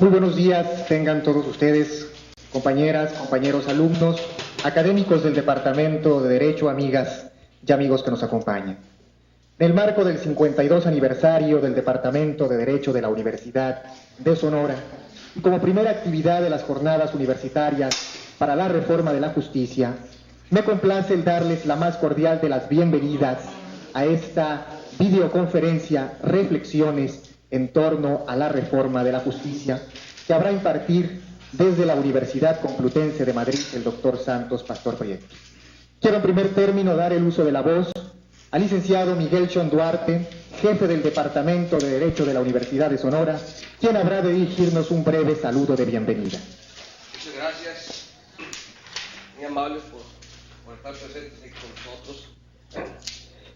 Muy buenos días tengan todos ustedes, compañeras, compañeros, alumnos, académicos del Departamento de Derecho, amigas y amigos que nos acompañan. En el marco del 52 aniversario del Departamento de Derecho de la Universidad de Sonora, y como primera actividad de las jornadas universitarias para la reforma de la justicia, me complace el darles la más cordial de las bienvenidas a esta videoconferencia Reflexiones en torno a la reforma de la justicia, que habrá impartir desde la Universidad Complutense de Madrid el doctor Santos Pastor Prieto. Quiero en primer término dar el uso de la voz al licenciado Miguel Chon Duarte, jefe del Departamento de Derecho de la Universidad de Sonora, quien habrá de dirigirnos un breve saludo de bienvenida. Muchas gracias, muy amables por estar presentes aquí con nosotros.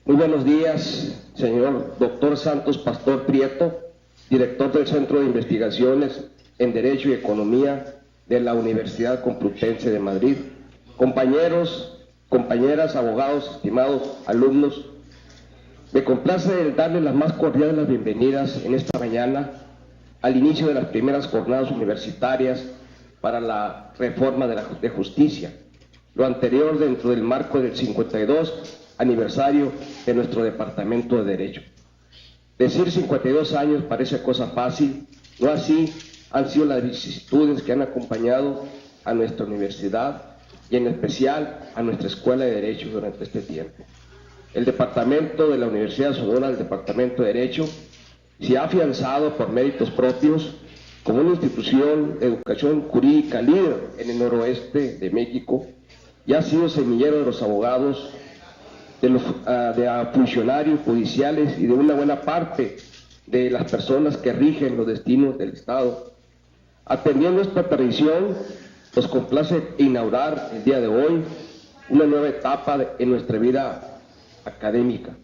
Muy buenos días, señor doctor Santos Pastor Prieto, director del Centro de Investigaciones en Derecho y Economía de la Universidad Complutense de Madrid, compañeros, compañeras, abogados, estimados alumnos. Me complace darles las más cordiales bienvenidas en esta mañana al inicio de las primeras jornadas universitarias para la reforma de justicia, lo anterior dentro del marco del 52 aniversario de nuestro Departamento de Derecho. Decir 52 años parece cosa fácil, no así han sido las vicisitudes que han acompañado a nuestra universidad y en especial a nuestra Escuela de Derecho durante este tiempo. El Departamento de la Universidad de Sonora, el Departamento de Derecho, se ha afianzado por méritos propios como una institución de educación jurídica líder en el noroeste de México y ha sido semillero de los abogados, de funcionarios judiciales y de una buena parte de las personas que rigen los destinos del Estado. Atendiendo esta tradición, nos complace inaugurar el día de hoy una nueva etapa en nuestra vida académica.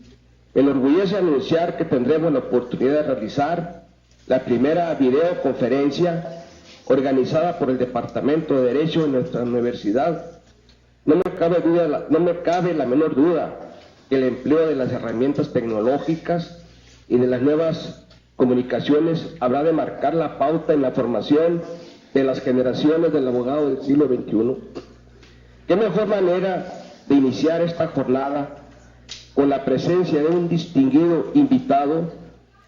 Me enorgullece anunciar que tendremos la oportunidad de realizar la primera videoconferencia organizada por el Departamento de Derecho de nuestra universidad. No me cabe la menor duda que el empleo de las herramientas tecnológicas y de las nuevas comunicaciones habrá de marcar la pauta en la formación de las generaciones del abogado del siglo XXI. ¿Qué mejor manera de iniciar esta jornada con la presencia de un distinguido invitado,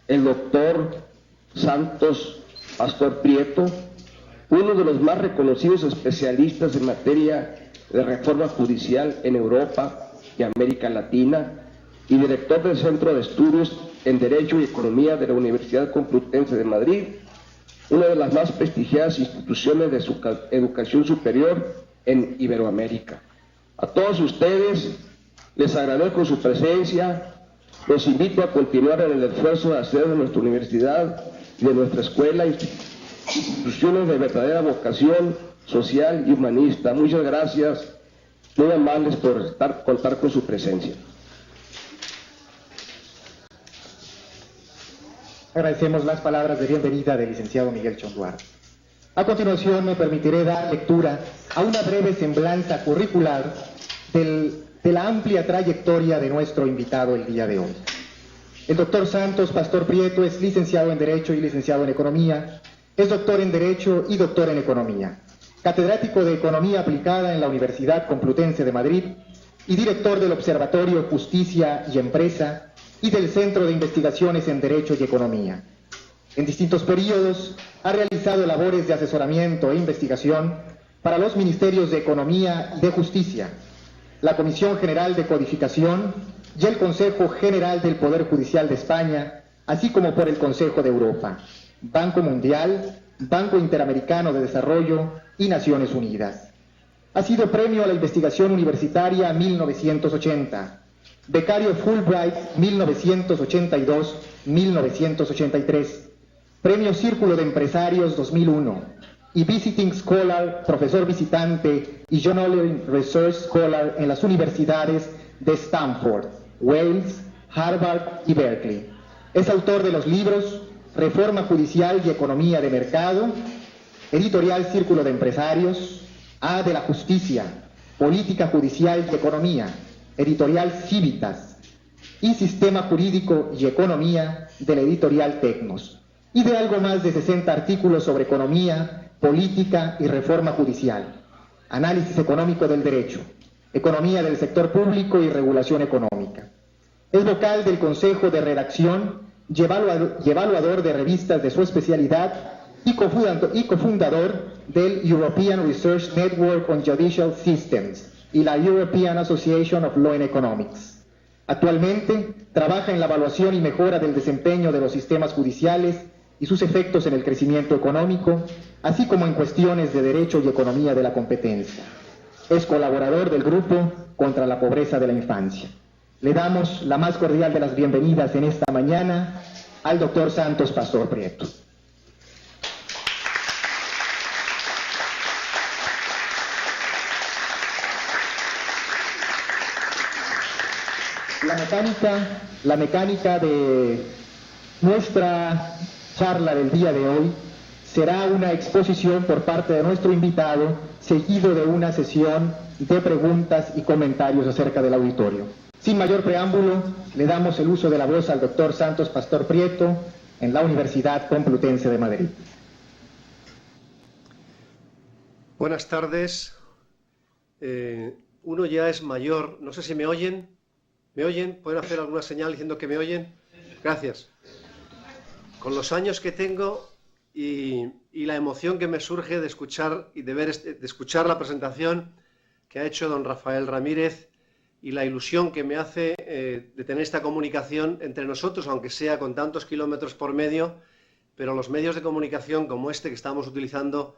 el doctor Santos Pastor Prieto, uno de los más reconocidos especialistas en materia de reforma judicial en Europa y América Latina y director del Centro de Estudios en Derecho y Economía de la Universidad Complutense de Madrid, una de las más prestigiadas instituciones de su educación superior en Iberoamérica. A todos ustedes les agradezco su presencia, los invito a continuar en el esfuerzo de hacer de nuestra universidad y de nuestra escuela instituciones de verdadera vocación social y humanista. Muchas gracias, muy amables por contar con su presencia. Agradecemos las palabras de bienvenida del licenciado Miguel Chon Duarte. A continuación me permitiré dar lectura a una breve semblanza curricular de la amplia trayectoria de nuestro invitado el día de hoy. El doctor Santos Pastor Prieto es licenciado en Derecho y licenciado en Economía, es doctor en Derecho y doctor en Economía, catedrático de Economía Aplicada en la Universidad Complutense de Madrid y director del Observatorio Justicia y Empresa y del Centro de Investigaciones en Derecho y Economía. En distintos periodos ha realizado labores de asesoramiento e investigación para los Ministerios de Economía y de Justicia, la Comisión General de Codificación y el Consejo General del Poder Judicial de España, así como por el Consejo de Europa, Banco Mundial, Banco Interamericano de Desarrollo y Naciones Unidas. Ha sido Premio a la Investigación Universitaria 1980, Becario Fulbright 1982-1983, Premio Círculo de Empresarios 2001 y Visiting Scholar, profesor visitante y Honorary Research Scholar en las universidades de Stanford, Wales, Harvard y Berkeley. Es autor de los libros Reforma Judicial y Economía de Mercado, Editorial Círculo de Empresarios, A de la Justicia, Política Judicial y Economía, Editorial Civitas, y Sistema Jurídico y Economía de la Editorial Tecnos. y de algo más de 60 artículos sobre economía, política y reforma judicial, análisis económico del derecho, economía del sector público y regulación económica. Es vocal del Consejo de Redacción y evaluador de revistas de su especialidad y cofundador del European Research Network on Judicial Systems y la European Association of Law and Economics. Actualmente trabaja en la evaluación y mejora del desempeño de los sistemas judiciales y sus efectos en el crecimiento económico, así como en cuestiones de derecho y economía de la competencia. Es colaborador del Grupo contra la Pobreza de la Infancia. Le damos la más cordial de las bienvenidas en esta mañana al doctor Santos Pastor Prieto. La mecánica de nuestra charla del día de hoy será una exposición por parte de nuestro invitado, seguido de una sesión de preguntas y comentarios acerca del auditorio. Sin mayor preámbulo, le damos el uso de la voz al doctor Santos Pastor Prieto en la Universidad Complutense de Madrid. Buenas tardes. Uno ya es mayor. No sé si me oyen. ¿Me oyen? ¿Pueden hacer alguna señal diciendo que me oyen? Gracias. Con los años que tengo y la emoción que me surge de escuchar y de escuchar la presentación que ha hecho don Rafael Ramírez y la ilusión que me hace de tener esta comunicación entre nosotros, aunque sea con tantos kilómetros por medio, pero los medios de comunicación como este que estamos utilizando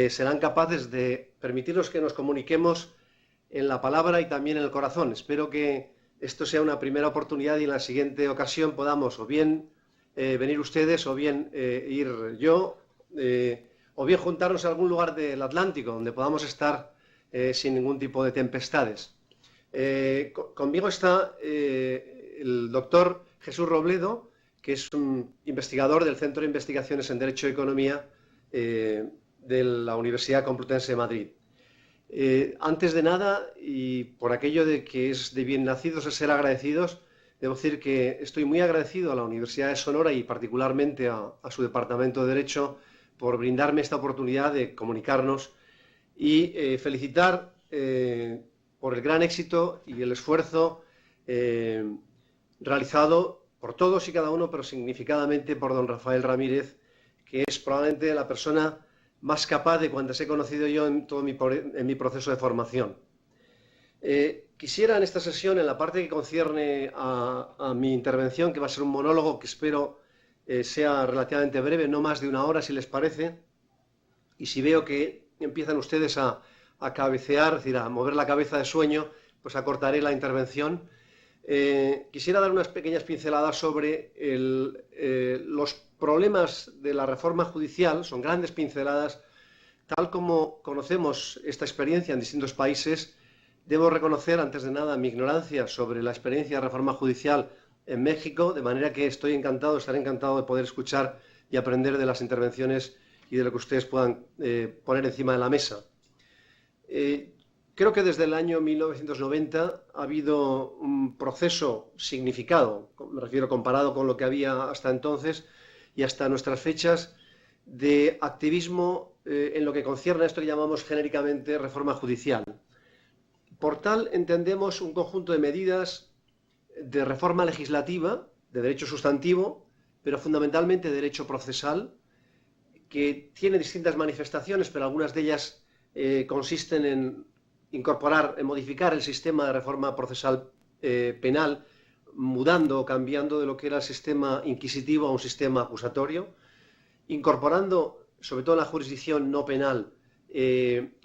serán capaces de permitirnos que nos comuniquemos en la palabra y también en el corazón. Espero que esto sea una primera oportunidad y en la siguiente ocasión podamos o bien venir ustedes o bien ir yo o bien juntarnos a algún lugar del Atlántico donde podamos estar sin ningún tipo de tempestades. Conmigo está el doctor Jesús Robledo, que es un investigador del Centro de Investigaciones en Derecho y Economía de la Universidad Complutense de Madrid. Antes de nada, y por aquello de que es de bien nacidos es ser agradecidos, debo decir que estoy muy agradecido a la Universidad de Sonora y particularmente a su Departamento de Derecho por brindarme esta oportunidad de comunicarnos y felicitar por el gran éxito y el esfuerzo realizado por todos y cada uno, pero significadamente por don Rafael Ramírez, que es probablemente la persona más capaz de cuantas he conocido yo en todo mi proceso de formación. Quisiera en esta sesión, en la parte que concierne a mi intervención, que va a ser un monólogo que espero sea relativamente breve, no más de una hora si les parece, y si veo que empiezan ustedes a cabecear, es decir, a mover la cabeza de sueño, pues acortaré la intervención. Quisiera dar unas pequeñas pinceladas sobre los problemas de la reforma judicial. Son grandes pinceladas. Tal como conocemos esta experiencia en distintos países, debo reconocer antes de nada mi ignorancia sobre la experiencia de reforma judicial en México, de manera que estaré encantado de poder escuchar y aprender de las intervenciones y de lo que ustedes puedan poner encima de la mesa. Creo que desde el año 1990 ha habido un proceso significado, me refiero comparado con lo que había hasta entonces y hasta nuestras fechas, de activismo en lo que concierne a esto que llamamos genéricamente reforma judicial. Por tal entendemos un conjunto de medidas de reforma legislativa, de derecho sustantivo, pero fundamentalmente de derecho procesal, que tiene distintas manifestaciones, pero algunas de ellas consisten en incorporar, en modificar el sistema de reforma procesal penal, mudando o cambiando de lo que era el sistema inquisitivo a un sistema acusatorio, incorporando, sobre todo en la jurisdicción no penal,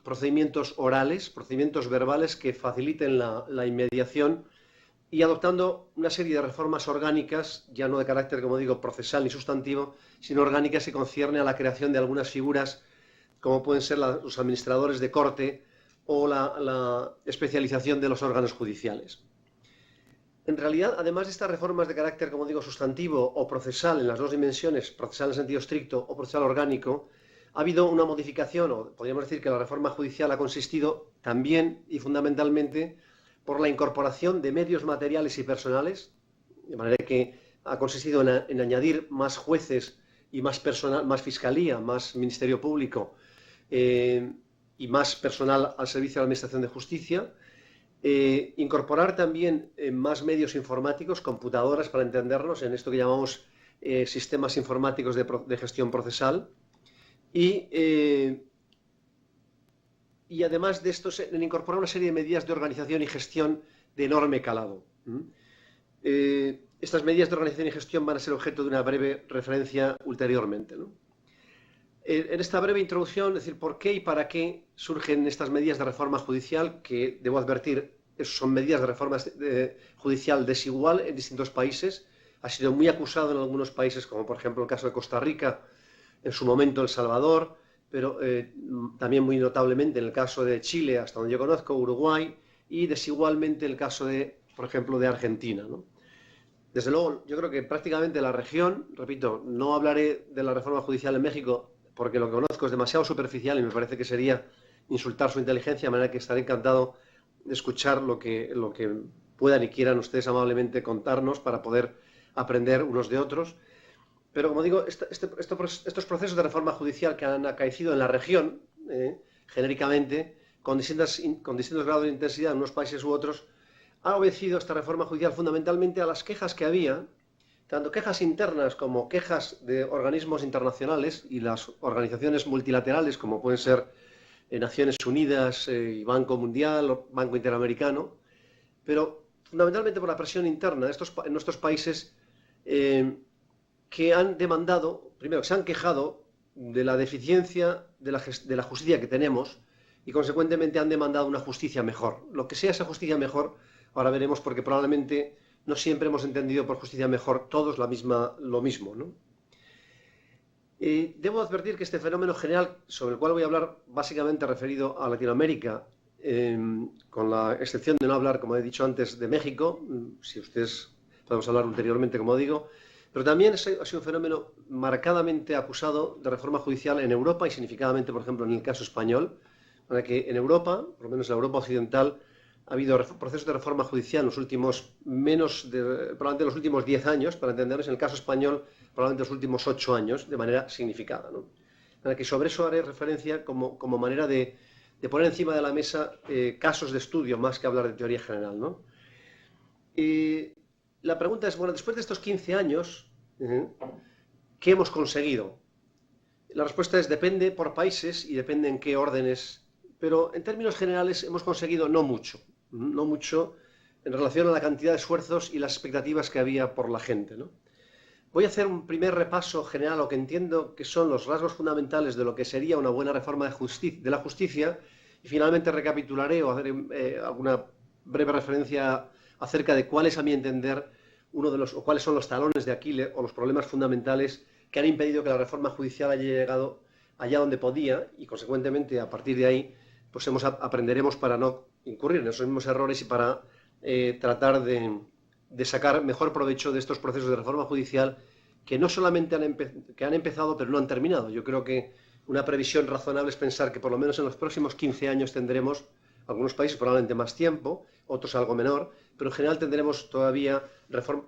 procedimientos orales, procedimientos verbales que faciliten la inmediación y adoptando una serie de reformas orgánicas, ya no de carácter, como digo, procesal ni sustantivo, sino orgánicas que concierne a la creación de algunas figuras como pueden ser los administradores de corte o la especialización de los órganos judiciales. En realidad, además de estas reformas de carácter, como digo, sustantivo o procesal en las dos dimensiones, procesal en sentido estricto o procesal orgánico, ha habido una modificación, o podríamos decir que la reforma judicial ha consistido también y fundamentalmente por la incorporación de medios materiales y personales, de manera que ha consistido en añadir más jueces y más personal, más fiscalía, más ministerio público y más personal al servicio de la Administración de Justicia. Incorporar también más medios informáticos, computadoras para entendernos, en esto que llamamos sistemas informáticos de gestión procesal. Y además de esto, en incorporar una serie de medidas de organización y gestión de enorme calado. Estas medidas de organización y gestión van a ser objeto de una breve referencia ulteriormente, ¿no? En esta breve introducción, es decir, por qué y para qué surgen estas medidas de reforma judicial, que debo advertir, son medidas de reforma judicial desigual en distintos países. Ha sido muy acusado en algunos países, como por ejemplo el caso de Costa Rica, en su momento El Salvador, pero también muy notablemente en el caso de Chile, hasta donde yo conozco, Uruguay, y desigualmente el caso de, por ejemplo, de Argentina, ¿no? Desde luego, yo creo que prácticamente la región, repito, no hablaré de la reforma judicial en México porque lo que conozco es demasiado superficial y me parece que sería insultar su inteligencia, de manera que estaré encantado de escuchar lo que puedan y quieran ustedes amablemente contarnos para poder aprender unos de otros. Pero, como digo, estos procesos de reforma judicial que han acaecido en la región, genéricamente, con distintos grados de intensidad en unos países u otros, ha obedecido esta reforma judicial fundamentalmente a las quejas que había, tanto quejas internas como quejas de organismos internacionales y las organizaciones multilaterales, como pueden ser Naciones Unidas y Banco Mundial o Banco Interamericano, pero fundamentalmente por la presión interna en nuestros países que han demandado, primero, se han quejado de la deficiencia de la justicia que tenemos y, consecuentemente, han demandado una justicia mejor. Lo que sea esa justicia mejor, ahora veremos, porque probablemente no siempre hemos entendido por justicia mejor todos lo mismo, ¿no? Debo advertir que este fenómeno general, sobre el cual voy a hablar básicamente referido a Latinoamérica, con la excepción de no hablar, como he dicho antes, de México, si ustedes podemos hablar ulteriormente, como digo, pero también ha sido un fenómeno marcadamente acusado de reforma judicial en Europa y significadamente, por ejemplo, en el caso español, para que en Europa, por lo menos en la Europa occidental, ha habido procesos de reforma judicial en los últimos probablemente los últimos 10 años, para entendernos, en el caso español, probablemente los últimos 8 años, de manera significada, ¿no? Para que sobre eso haré referencia como manera de poner encima de la mesa casos de estudio, más que hablar de teoría general, ¿no? La pregunta es, bueno, después de estos 15 años, ¿qué hemos conseguido? La respuesta es depende por países y depende en qué órdenes, pero en términos generales hemos conseguido no mucho en relación a la cantidad de esfuerzos y las expectativas que había por la gente, ¿no? Voy a hacer un primer repaso general a lo que entiendo que son los rasgos fundamentales de lo que sería una buena reforma de la justicia y finalmente recapitularé o haré alguna breve referencia acerca de cuál es, a mi entender, o cuáles son los talones de Aquiles o los problemas fundamentales que han impedido que la reforma judicial haya llegado allá donde podía y, consecuentemente, a partir de ahí, pues aprenderemos para no incurrir en esos mismos errores y para tratar de sacar mejor provecho de estos procesos de reforma judicial que no solamente han empezado, pero no han terminado. Yo creo que una previsión razonable es pensar que por lo menos en los próximos 15 años tendremos, algunos países probablemente más tiempo, otros algo menor, pero en general tendremos todavía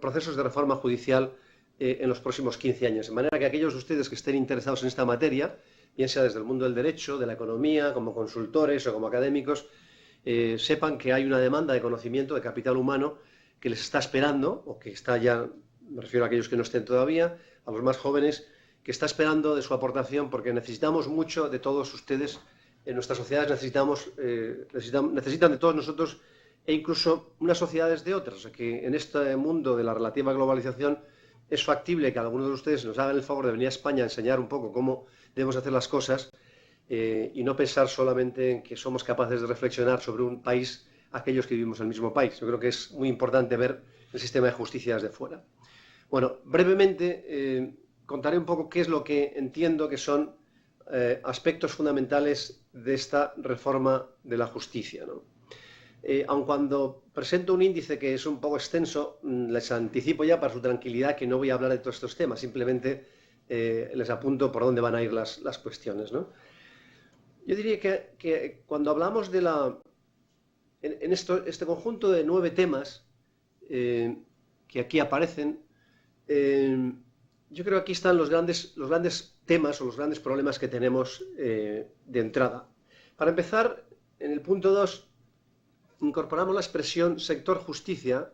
procesos de reforma judicial en los próximos 15 años. De manera que aquellos de ustedes que estén interesados en esta materia, bien sea desde el mundo del derecho, de la economía, como consultores o como académicos, sepan que hay una demanda de conocimiento, de capital humano, que les está esperando, o que está ya, me refiero a aquellos que no estén todavía, a los más jóvenes, que está esperando de su aportación, porque necesitamos mucho de todos ustedes. En nuestras sociedades necesitan de todos nosotros e incluso unas sociedades de otras. O sea que en este mundo de la relativa globalización es factible que algunos de ustedes nos hagan el favor de venir a España a enseñar un poco cómo debemos hacer las cosas y no pensar solamente en que somos capaces de reflexionar sobre un país aquellos que vivimos en el mismo país. Yo creo que es muy importante ver el sistema de justicia desde fuera. Bueno, brevemente contaré un poco qué es lo que entiendo que son aspectos fundamentales de esta reforma de la justicia, ¿no? Aun cuando presento un índice que es un poco extenso, les anticipo ya para su tranquilidad que no voy a hablar de todos estos temas, simplemente les apunto por dónde van a ir las cuestiones, ¿no? Yo diría que cuando hablamos de este conjunto de 9 temas que aquí aparecen, yo creo que aquí están los grandes temas o los grandes problemas que tenemos de entrada. Para empezar, en el punto 2, incorporamos la expresión sector justicia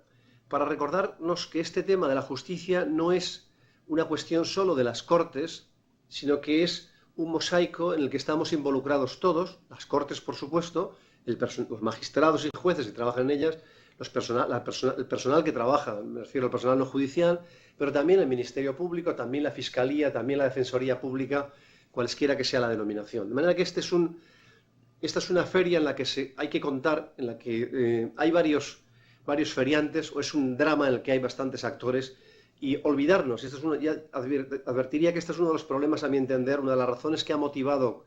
para recordarnos que este tema de la justicia no es una cuestión solo de las Cortes, sino que es un mosaico en el que estamos involucrados todos, las Cortes, por supuesto, los magistrados y jueces que trabajan en ellas, el personal que trabaja, me refiero al personal no judicial, pero también el Ministerio Público, también la Fiscalía, también la Defensoría Pública, cualesquiera que sea la denominación. De manera que esta es una feria en la que hay que contar, en la que hay varios feriantes, o es un drama en el que hay bastantes actores, y olvidarnos, ya advertiría que este es uno de los problemas, a mi entender, una de las razones que ha motivado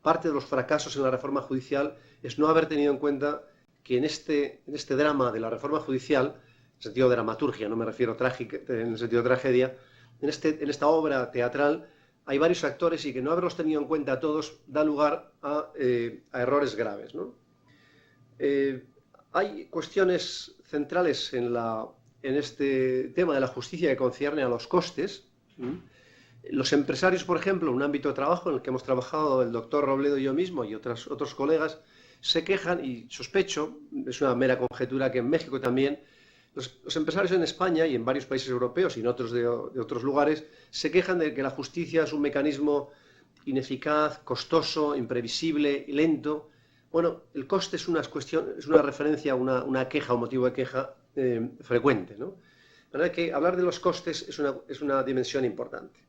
parte de los fracasos en la reforma judicial, es no haber tenido en cuenta que en este drama de la reforma judicial, en sentido de dramaturgia, no me refiero en el sentido de tragedia, en esta obra teatral hay varios actores y que no haberlos tenido en cuenta todos da lugar a errores graves, ¿no? Hay cuestiones centrales en este tema de la justicia que concierne a los costes. Los empresarios, por ejemplo, un ámbito de trabajo en el que hemos trabajado el doctor Robledo y yo mismo y otros colegas, se quejan, y sospecho, es una mera conjetura, que en México también, los empresarios en España y en varios países europeos y en otros de otros lugares, se quejan de que la justicia es un mecanismo ineficaz, costoso, imprevisible y lento. Bueno, el coste es una referencia, una queja, un motivo de queja frecuente, ¿no? La verdad es que hablar de los costes es una dimensión importante.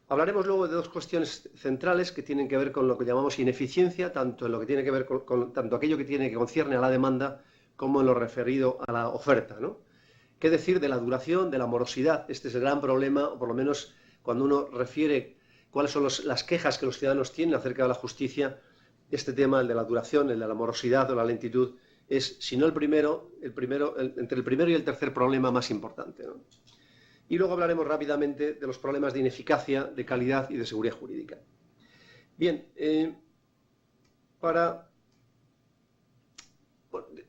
Hablaremos luego de dos cuestiones centrales que tienen que ver con lo que llamamos ineficiencia, tanto en lo que tiene que ver con tanto aquello que concierne a la demanda como en lo referido a la oferta, ¿no? ¿Qué decir de la duración, de la morosidad? Este es el gran problema, o por lo menos cuando uno refiere cuáles son las quejas que los ciudadanos tienen acerca de la justicia, este tema, el de la duración, el de la morosidad o la lentitud, es, si no entre el primero y el tercer problema más importante, ¿no? Y luego hablaremos rápidamente de los problemas de ineficacia, de calidad y de seguridad jurídica. Bien,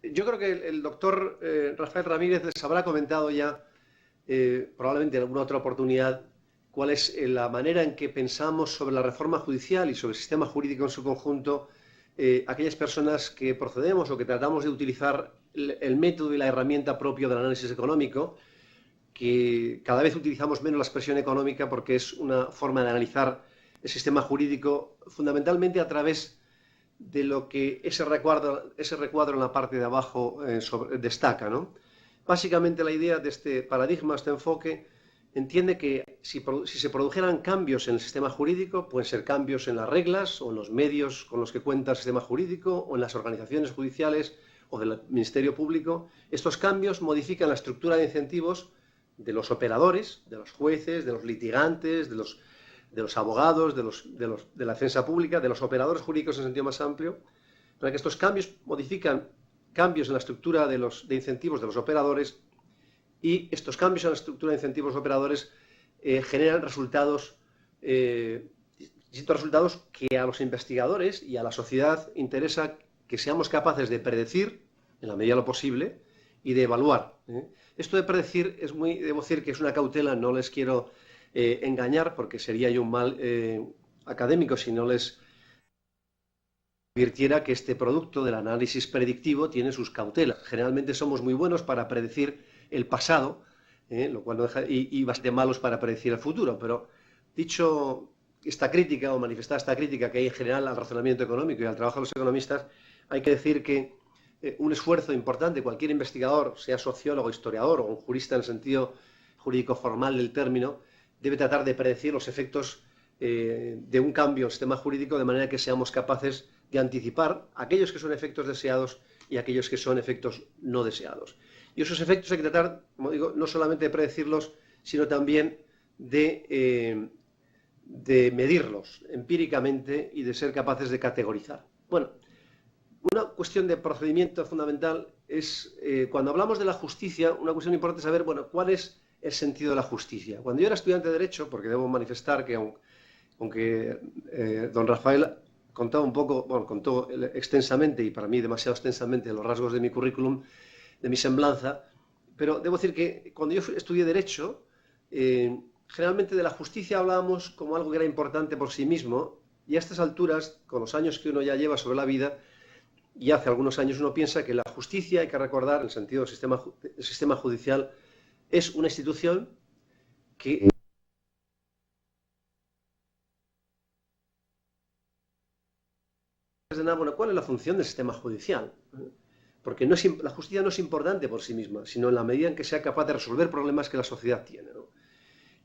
yo creo que el doctor Rafael Ramírez les habrá comentado ya, probablemente en alguna otra oportunidad, cuál es la manera en que pensamos sobre la reforma judicial y sobre el sistema jurídico en su conjunto, aquellas personas que procedemos o que tratamos de utilizar el método y la herramienta propio del análisis económico, que cada vez utilizamos menos la expresión económica porque es una forma de analizar el sistema jurídico fundamentalmente a través de lo que ese recuadro en la parte de abajo destaca, ¿no? Básicamente la idea de este paradigma, este enfoque, entiende que si se produjeran cambios en el sistema jurídico, pueden ser cambios en las reglas o en los medios con los que cuenta el sistema jurídico o en las organizaciones judiciales o del Ministerio Público, estos cambios modifican la estructura de incentivos de los operadores, de los jueces, de los litigantes, de los abogados, de la defensa pública, de los operadores jurídicos en sentido más amplio, para que estos cambios modifican cambios en la estructura de incentivos de los operadores, y estos cambios en la estructura de incentivos de operadores generan distintos resultados que a los investigadores y a la sociedad interesa que seamos capaces de predecir, en la medida de lo posible, y de evaluar. Esto de predecir debo decir que es una cautela, no les quiero engañar, porque sería yo un mal académico si no les advirtiera que este producto del análisis predictivo tiene sus cautelas. Generalmente somos muy buenos para predecir el pasado, lo cual no deja, y bastante malos para predecir el futuro, pero dicho esta crítica o manifestada esta crítica que hay en general al razonamiento económico y al trabajo de los economistas, hay que decir que un esfuerzo importante, cualquier investigador, sea sociólogo, historiador o un jurista en el sentido jurídico formal del término, debe tratar de predecir los efectos de un cambio en el sistema jurídico de manera que seamos capaces de anticipar aquellos que son efectos deseados y aquellos que son efectos no deseados. Y esos efectos hay que tratar, como digo, no solamente de predecirlos, sino también de medirlos empíricamente y de ser capaces de categorizar. Bueno, una cuestión de procedimiento fundamental es, cuando hablamos de la justicia, una cuestión importante es saber, bueno, cuál es el sentido de la justicia. Cuando yo era estudiante de Derecho, porque debo manifestar que aunque don Rafael contó extensamente, y para mí demasiado extensamente, los rasgos de mi currículum, de mi semblanza, pero debo decir que cuando yo estudié Derecho, Generalmente de la justicia hablábamos como algo que era importante por sí mismo, y a estas alturas, con los años que uno ya lleva sobre la vida, y hace algunos años uno piensa que la justicia, hay que recordar, en el sentido del sistema judicial, es una institución que... Bueno, ¿cuál es la función del sistema judicial? Porque la justicia no es importante por sí misma, sino en la medida en que sea capaz de resolver problemas que la sociedad tiene, ¿no?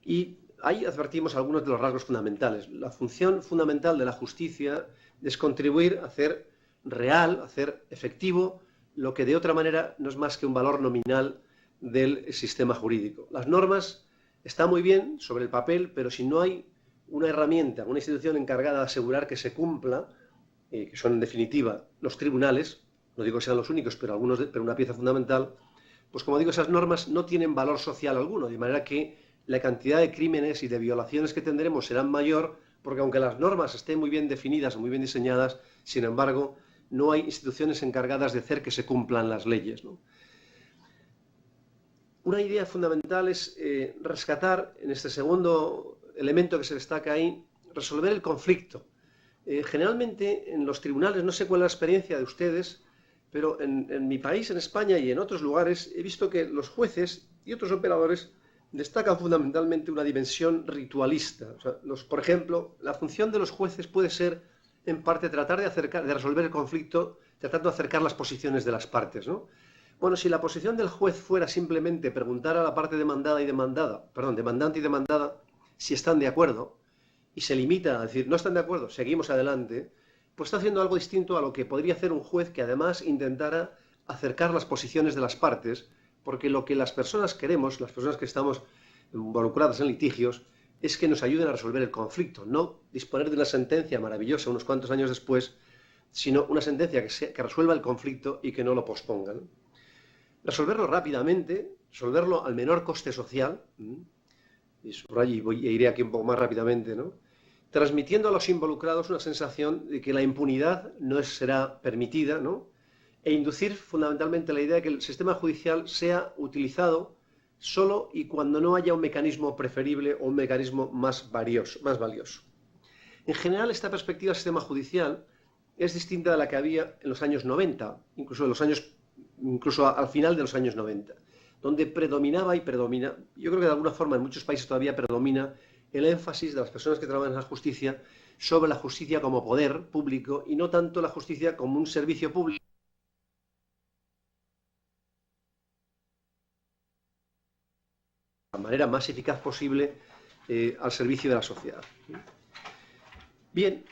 Y ahí advertimos algunos de los rasgos fundamentales. La función fundamental de la justicia es contribuir a hacer real, a hacer efectivo, lo que de otra manera no es más que un valor nominal del sistema jurídico. Las normas están muy bien sobre el papel, pero si no hay una herramienta, una institución encargada de asegurar que se cumpla, que son en definitiva los tribunales, no digo que sean los únicos, pero pero una pieza fundamental, pues como digo, esas normas no tienen valor social alguno, de manera que la cantidad de crímenes y de violaciones que tendremos serán mayor, porque aunque las normas estén muy bien definidas, muy bien diseñadas, sin embargo, no hay instituciones encargadas de hacer que se cumplan las leyes, ¿no? Una idea fundamental es rescatar, en este segundo elemento que se destaca ahí, resolver el conflicto. Generalmente en los tribunales, no sé cuál es la experiencia de ustedes, pero en mi país, en España y en otros lugares, he visto que los jueces y otros operadores destacan fundamentalmente una dimensión ritualista. O sea, por ejemplo, la función de los jueces puede ser, en parte, tratar de resolver el conflicto, tratando de acercar las posiciones de las partes, ¿no? Bueno, si la posición del juez fuera simplemente preguntar a la parte demandante y demandada, si están de acuerdo, y se limita a decir, no están de acuerdo, seguimos adelante, pues está haciendo algo distinto a lo que podría hacer un juez que además intentara acercar las posiciones de las partes, porque lo que las personas queremos, las personas que estamos involucradas en litigios, es que nos ayuden a resolver el conflicto, no disponer de una sentencia maravillosa unos cuantos años después, sino una sentencia que resuelva el conflicto y que no lo posponga, ¿no? Resolverlo rápidamente, resolverlo al menor coste social, y subrayo y iré aquí un poco más rápidamente, ¿no? Transmitiendo a los involucrados una sensación de que la impunidad no será permitida, ¿no? E inducir fundamentalmente la idea de que el sistema judicial sea utilizado solo y cuando no haya un mecanismo preferible o un mecanismo más valioso. En general, esta perspectiva del sistema judicial es distinta de la que había en los años 90, incluso al final de los años 90, donde predominaba y predomina, yo creo que de alguna forma en muchos países todavía predomina el énfasis de las personas que trabajan en la justicia sobre la justicia como poder público y no tanto la justicia como un servicio público. De la manera más eficaz posible al servicio de la sociedad. Bien,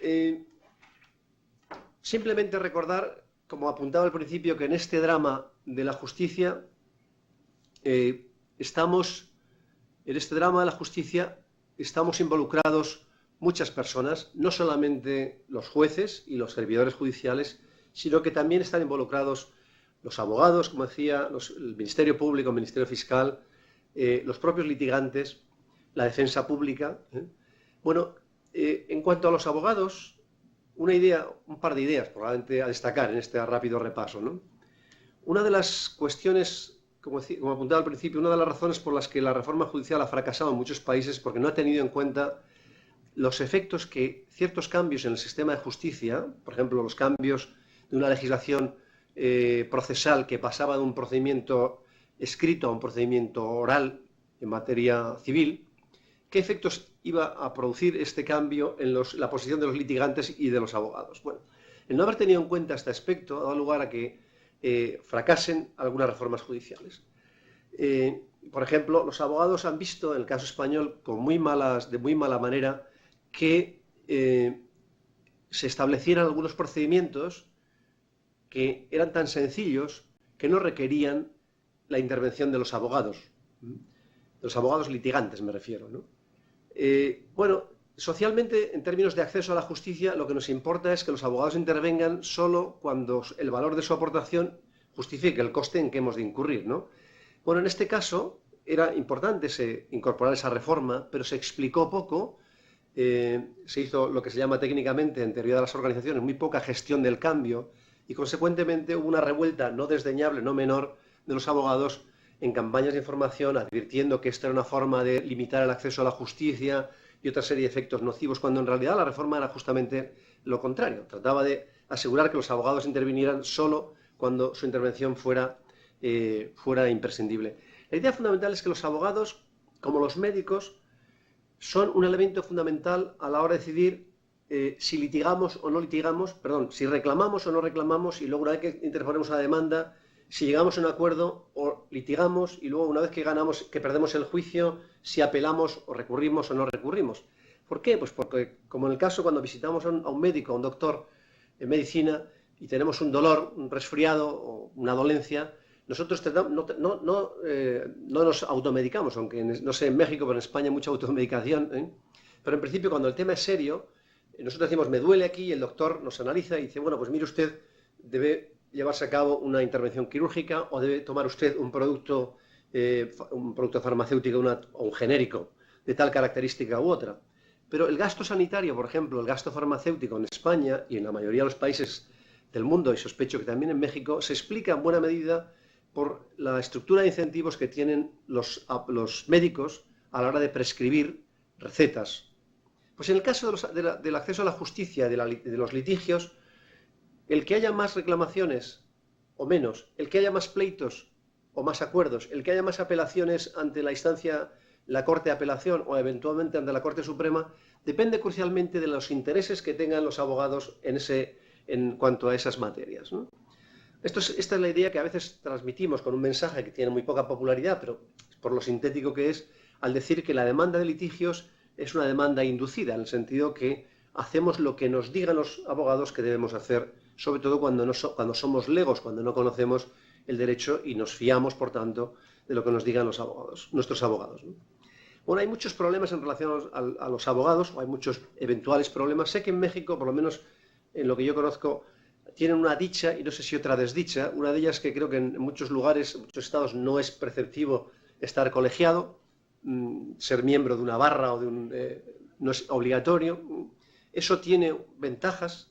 simplemente recordar, como apuntaba al principio, que en este drama de la justicia estamos involucrados muchas personas, no solamente los jueces y los servidores judiciales, sino que también están involucrados los abogados, como decía, el Ministerio Público, el Ministerio Fiscal, los propios litigantes, la defensa pública. Bueno, en cuanto a los abogados, un par de ideas probablemente a destacar en este rápido repaso, ¿no? Una de las cuestiones, como apuntaba al principio, una de las razones por las que la reforma judicial ha fracasado en muchos países es porque no ha tenido en cuenta los efectos que ciertos cambios en el sistema de justicia, por ejemplo, los cambios de una legislación procesal que pasaba de un procedimiento escrito a un procedimiento oral en materia civil, ¿qué efectos iba a producir este cambio en la posición de los litigantes y de los abogados? Bueno, el no haber tenido en cuenta este aspecto ha dado lugar a que fracasen algunas reformas judiciales. Por ejemplo, los abogados han visto, en el caso español, de muy mala manera, que se establecieran algunos procedimientos que eran tan sencillos que no requerían la intervención de los abogados litigantes me refiero, ¿no? Bueno, socialmente, en términos de acceso a la justicia, lo que nos importa es que los abogados intervengan solo cuando el valor de su aportación justifique el coste en que hemos de incurrir, ¿no? Bueno, en este caso era importante incorporar esa reforma, pero se explicó poco, se hizo lo que se llama técnicamente, en teoría de las organizaciones, muy poca gestión del cambio y, consecuentemente, hubo una revuelta no desdeñable, no menor, de los abogados en campañas de información advirtiendo que esta era una forma de limitar el acceso a la justicia y otra serie de efectos nocivos, cuando en realidad la reforma era justamente lo contrario. Trataba de asegurar que los abogados intervinieran solo cuando su intervención fuera imprescindible. La idea fundamental es que los abogados, como los médicos, son un elemento fundamental a la hora de decidir si litigamos o no litigamos, perdón, si reclamamos o no reclamamos, y luego una vez que interponemos la demanda, si llegamos a un acuerdo o litigamos, y luego una vez que ganamos, que perdemos el juicio, si apelamos o recurrimos o no recurrimos. ¿Por qué? Pues porque, como en el caso cuando visitamos a un médico, a un doctor en medicina, y tenemos un dolor, un resfriado o una dolencia, nosotros no nos automedicamos, aunque no sé en México, pero en España hay mucha automedicación, ¿eh? Pero en principio cuando el tema es serio, nosotros decimos, me duele aquí, y el doctor nos analiza y dice, bueno, pues mire usted, debe llevarse a cabo una intervención quirúrgica o debe tomar usted un producto farmacéutico o un genérico de tal característica u otra. Pero el gasto sanitario, por ejemplo, el gasto farmacéutico en España y en la mayoría de los países del mundo, y sospecho que también en México, se explica en buena medida por la estructura de incentivos que tienen los médicos a la hora de prescribir recetas. Pues en el caso del acceso a la justicia, de los litigios, el que haya más reclamaciones o menos, el que haya más pleitos o más acuerdos, el que haya más apelaciones ante la instancia, la Corte de Apelación o eventualmente ante la Corte Suprema, depende crucialmente de los intereses que tengan los abogados en cuanto a esas materias, ¿no? Esta es la idea que a veces transmitimos con un mensaje que tiene muy poca popularidad, pero por lo sintético que es, al decir que la demanda de litigios es una demanda inducida, en el sentido que hacemos lo que nos digan los abogados que debemos hacer, sobre todo cuando somos legos, cuando no conocemos el derecho y nos fiamos, por tanto, de lo que nos digan nuestros abogados, ¿no? Bueno, hay muchos problemas en relación a los abogados, o hay muchos eventuales problemas. Sé que en México, por lo menos en lo que yo conozco, tienen una dicha y no sé si otra desdicha. Una de ellas que creo que en muchos lugares, en muchos estados, no es preceptivo estar colegiado, ser miembro de una barra no es obligatorio. Eso tiene ventajas,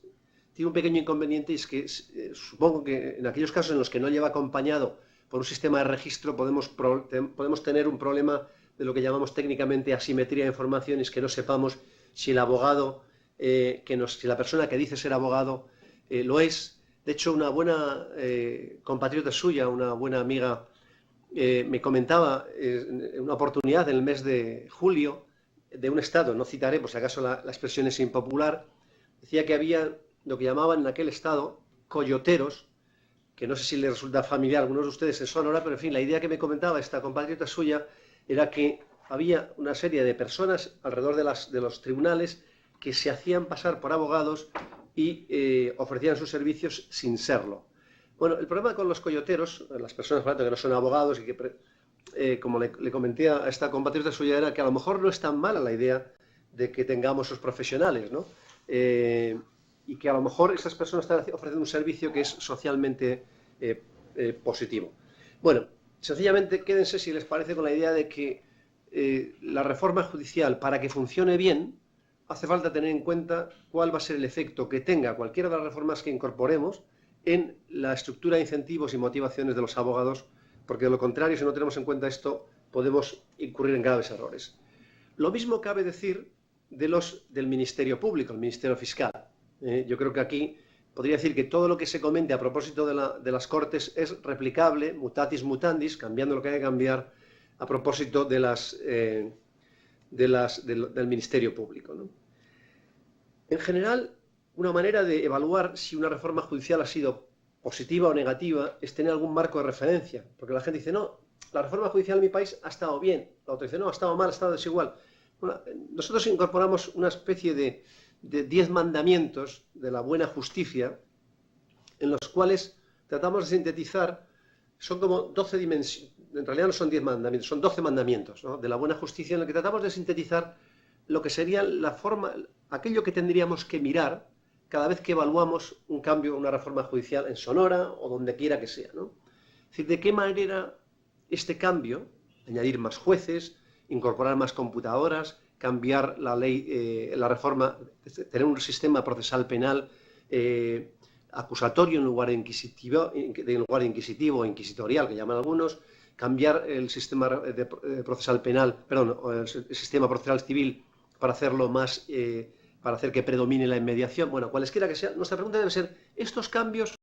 tiene un pequeño inconveniente, y es que supongo que en aquellos casos en los que no lleva acompañado por un sistema de registro podemos tener un problema de lo que llamamos técnicamente asimetría de información, y es que no sepamos si el abogado, si la persona que dice ser abogado lo es. De hecho, una buena compatriota suya, una buena amiga, me comentaba en una oportunidad en el mes de julio de un estado, no citaré por si acaso la expresión es impopular, decía que había lo que llamaban en aquel estado coyoteros, que no sé si les resulta familiar a algunos de ustedes en Sonora, pero en fin, la idea que me comentaba esta compatriota suya era que había una serie de personas alrededor de los tribunales que se hacían pasar por abogados y ofrecían sus servicios sin serlo. Bueno, el problema con los coyoteros, las personas por ejemplo, que no son abogados y que, como le comenté a esta compatriota suya, era que a lo mejor no es tan mala la idea de que tengamos esos profesionales, ¿no? Y que a lo mejor esas personas están ofreciendo un servicio que es socialmente positivo. Bueno, sencillamente quédense, si les parece, con la idea de que la reforma judicial, para que funcione bien, hace falta tener en cuenta cuál va a ser el efecto que tenga cualquiera de las reformas que incorporemos en la estructura de incentivos y motivaciones de los abogados, porque de lo contrario, si no tenemos en cuenta esto, podemos incurrir en graves errores. Lo mismo cabe decir del Ministerio Público, el Ministerio Fiscal. Yo creo que aquí podría decir que todo lo que se comente a propósito de las Cortes es replicable, mutatis mutandis, cambiando lo que hay que cambiar a propósito del Ministerio Público, ¿no? En general, una manera de evaluar si una reforma judicial ha sido positiva o negativa es tener algún marco de referencia, porque la gente dice, no, la reforma judicial en mi país ha estado bien, la otra dice, no, ha estado mal, ha estado desigual. Bueno, nosotros incorporamos una especie de 10 mandamientos de la buena justicia, en los cuales tratamos de sintetizar, son como 12 dimensiones, en realidad no son 10 mandamientos, son 12 mandamientos, ¿no?, de la buena justicia, en el que tratamos de sintetizar lo que sería aquello que tendríamos que mirar cada vez que evaluamos un cambio, una reforma judicial en Sonora o donde quiera que sea, ¿no? Es decir, de qué manera este cambio, añadir más jueces, incorporar más computadoras, cambiar la ley, la reforma, tener un sistema procesal penal acusatorio en lugar de inquisitivo o inquisitorial, que llaman algunos, cambiar el sistema procesal penal, perdón, el sistema procesal civil para hacerlo más, para hacer que predomine la inmediación. Bueno, cualesquiera que sea, nuestra pregunta debe ser, ¿estos cambios